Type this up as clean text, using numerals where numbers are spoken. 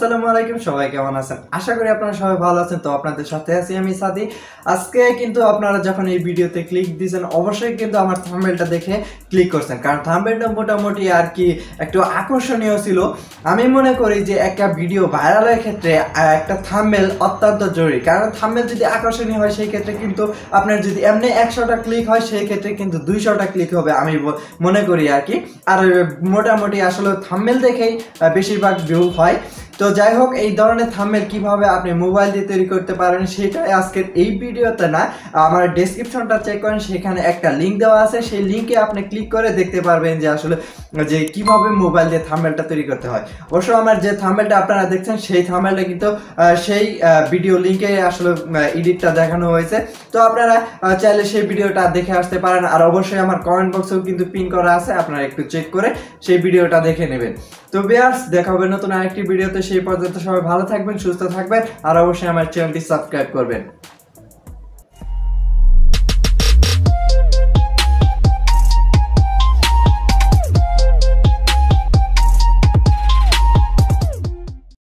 আসসালামু আলাইকুম সবাই কেমন আছেন আশা করি আপনারা সবাই ভালো আছেন তো আপনাদের সাথে আছি আমি সাদি আজকে কিন্তু আপনারা যখন এই ভিডিওতে ক্লিক দিবেন অবশ্যই কিন্তু আমার থাম্বনেলটা দেখে ক্লিক করছেন কারণ থাম্বনেলটা মোটামুটি আর কি একটু আকর্ষণীয় ছিল আমি মনে করি যে একটা ভিডিও ভাইরালের ক্ষেত্রে একটা থাম্বনেল অত্যন্ত জরুরি কারণ থাম্বনেল যদি আকর্ষণীয় হয় সেই ক্ষেত্রে কিন্তু আপনার যদি এমনি 100টা ক্লিক হয় সেই ক্ষেত্রে কিন্তু 200টা ক্লিক হবে আমি মনে করি আর কি আর মোটামুটি আসলে থাম্বনেল দেখেই বেশিরভাগ ভিউ হয় তো যাই হোক এই ধরনের থাম্বনেল কিভাবে আপনি মোবাইল দিয়ে তৈরি করতে পারেন সেটাই আজকের এই ভিডিওতে না আমার ডেসক্রিপশনটা চেক করেন সেখানে একটা লিংক দেওয়া আছে সেই লিংকে আপনি ক্লিক করে দেখতে পারবেন যে আসলে যে কিভাবে মোবাইল দিয়ে থাম্বনেলটা তৈরি করতে হয় অবশ্য আমার যে থাম্বনেলটা আপনারা দেখছেন সেই থাম্বনেলটা কিন্তু সেই ভিডিও লিংকে আসলে এডিটটা দেখানো হয়েছে তো আপনারা চাইলে সেই ভিডিওটা দেখে আসতে পারেন আর অবশ্যই আমার কমেন্ট বক্সেও কিন্তু পিন করা আছে আপনারা একটু চেক করে সেই ভিডিওটা দেখে নেবেন তো ভিউয়ার্স দেখা হবে নতুন আরেকটি ভিডিওতে সেই পর্যন্ত সবাই ভালো থাকবেন সুস্থ থাকবেন আর অবশ্যই আমার চ্যানেলটি সাবস্ক্রাইব করবেন